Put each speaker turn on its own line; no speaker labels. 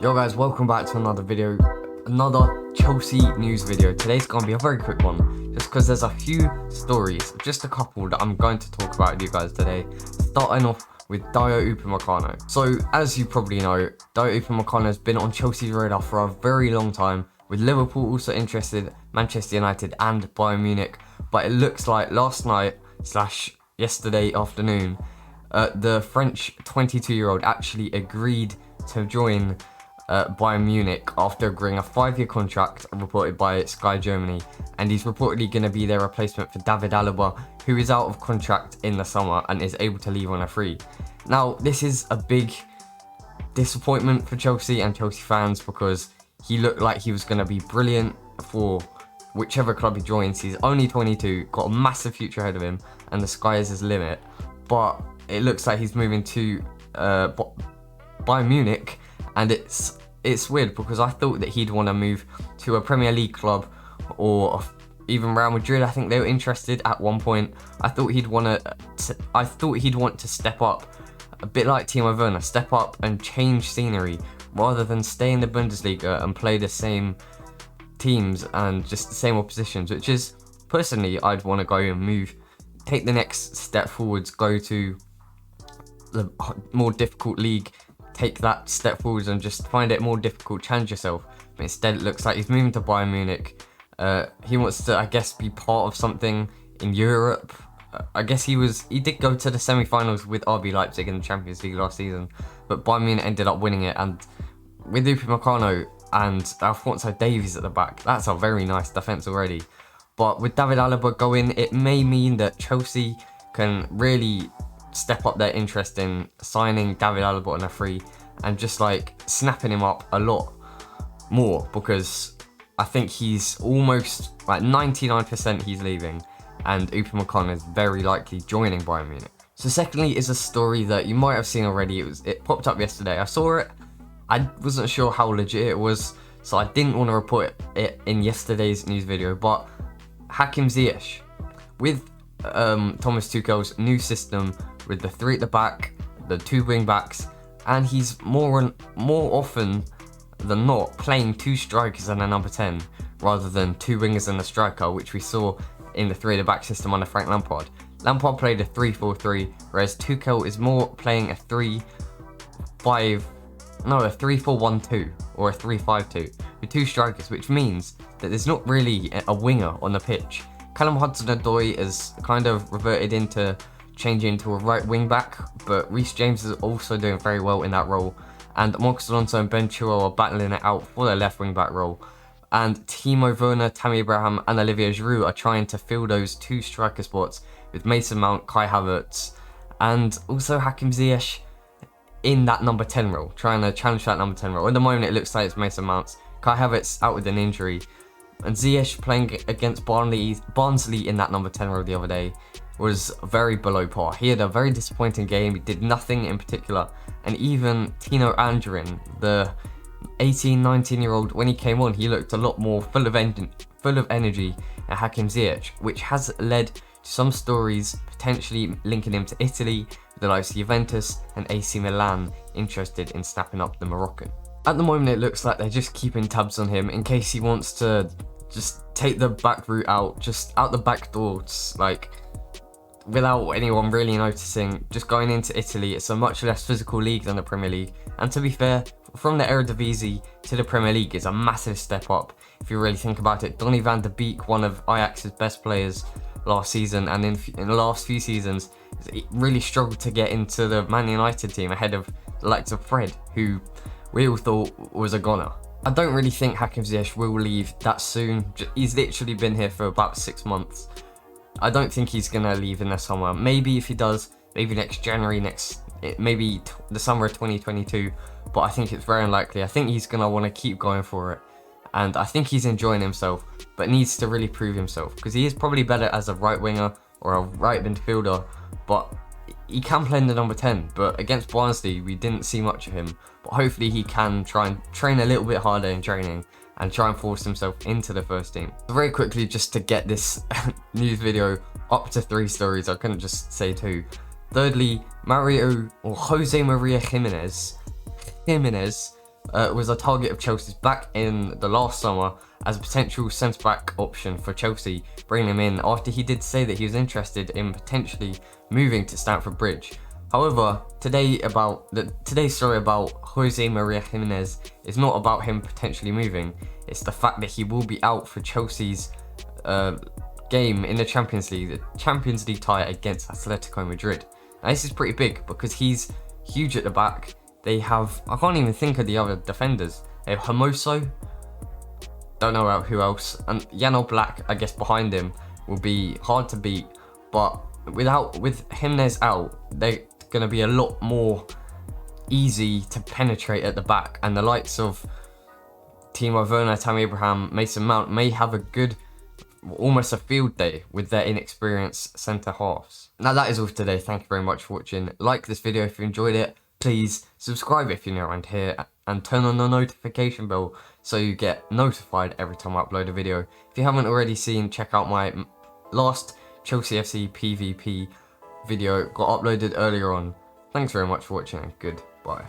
Yo guys, welcome back to another video, another Chelsea news video. Today's gonna be a very quick one, just because there's a few stories, just a couple that I'm going to talk about with you guys today. Starting off with Dayot Upamecano. So, as you probably know, Dayot Upamecano has been on Chelsea's radar for a very long time, with Liverpool also interested, Manchester United and Bayern Munich. But it looks like last night / yesterday afternoon, the French 22-year-old actually agreed to join Bayern Munich after agreeing a 5-year contract reported by Sky Germany, and he's reportedly going to be their replacement for David Alaba, who is out of contract in the summer and is able to leave on a free. Now, this is a big disappointment for Chelsea and Chelsea fans because he looked like he was going to be brilliant for whichever club he joins. He's only 22, got a massive future ahead of him, and the sky is his limit. But it looks like he's moving to Bayern Munich, and it's weird because I thought that he'd want to move to a Premier League club or even Real Madrid. I think they were interested at one point. I thought he'd want to step up, a bit like Timo Werner, step up and change scenery rather than stay in the Bundesliga and play the same teams and just the same oppositions, which is personally I'd want to go and move, take the next step forwards, go to the more difficult league, take that step forwards and just find it more difficult, challenge yourself. But instead it looks like he's moving to Bayern Munich. He wants to, I guess, be part of something in Europe. I guess he did go to the semi-finals with RB Leipzig in the Champions League last season, but Bayern Munich ended up winning it. And with Upamecano and Alphonso Davies at the back, that's a very nice defence already. But with David Alaba going, it may mean that Chelsea can really step up their interest in signing David Alaba on a free and just like snapping him up a lot more, because I think he's almost like 99% he's leaving, and Upamecano is very likely joining Bayern Munich. So secondly is a story that you might have seen already. It popped up yesterday. I saw it. I wasn't sure how legit it was, so I didn't want to report it in yesterday's news video. But Hakim Ziyech, with Thomas Tuchel's new system with the 3 at the back, the 2 wing backs, and he's more often than not playing 2 strikers and a number 10 rather than 2 wingers and a striker, which we saw in the 3 at the back system under Frank Lampard. Lampard played a 3-4-3, whereas Tuchel is more playing a 3-4-1-2 or a 3-5-2 with 2 strikers, which means that there's not really a winger on the pitch. Callum Hudson-Odoi is kind of reverted into changing to a right wing back, but Reece James is also doing very well in that role, and Marcus Alonso and Ben Chilwell are battling it out for their left wing back role, and Timo Werner, Tammy Abraham and Olivier Giroud are trying to fill those 2 striker spots with Mason Mount, Kai Havertz, and also Hakim Ziyech in that number 10 role, trying to challenge that number 10 role. At the moment it looks like it's Mason Mount, Kai Havertz out with an injury, and Ziyech playing against Barnsley in that number 10 role the other day was very below par. He had a very disappointing game. He did nothing in particular, and even Tino Anjorin, the 18-19-year-old, when he came on, he looked a lot more full of energy at Hakim Ziyech, which has led to some stories potentially linking him to Italy, with the likes of Juventus and AC Milan interested in snapping up the Moroccan. At the moment it looks like they're just keeping tabs on him in case he wants to just take the back route out, just out the back door, just like without anyone really noticing, just going into Italy. It's a much less physical league than the Premier League, and to be fair, from the Eredivisie to the Premier League is a massive step up if you really think about it. Donny van de Beek, one of Ajax's best players last season, and in the last few seasons he really struggled to get into the Man United team ahead of the likes of Fred, who we all thought was a goner. I don't really think Hakim Ziyech will leave that soon. He's literally been here for about 6 months. I don't think he's going to leave in the summer. Maybe if he does, maybe next January, maybe the summer of 2022. But I think it's very unlikely. I think he's going to want to keep going for it. And I think he's enjoying himself, but needs to really prove himself, because he is probably better as a right winger or a right midfielder. But he can play in the number 10. But against Barnsley, we didn't see much of him. But hopefully he can try and train a little bit harder in training and try and force himself into the first team. So very quickly, just to get this news video up to 3 stories, I couldn't just say 2. Thirdly, Jose Maria Gimenez was a target of Chelsea's back in the last summer as a potential centre-back option for Chelsea, bringing him in after he did say that he was interested in potentially moving to Stamford Bridge. However, today's story about Jose Maria Gimenez is not about him potentially moving. It's the fact that he will be out for Chelsea's game in the Champions League tie against Atletico Madrid. Now this is pretty big because he's huge at the back. They have, I can't even think of the other defenders. They have Hermoso, don't know about who else, and Jan Black, I guess, behind him will be hard to beat. But with Gimenez out, they're going to be a lot more easy to penetrate at the back, and the likes of Timo, Werner, Tammy Abraham, Mason Mount may have a good, almost a field day with their inexperienced centre halves. Now that is all for today. Thank you very much for watching. Like this video if you enjoyed it. Please subscribe if you're new around here and turn on the notification bell so you get notified every time I upload a video. If you haven't already seen, check out my last Chelsea FC PvP video got uploaded earlier on. Thanks very much for watching and goodbye.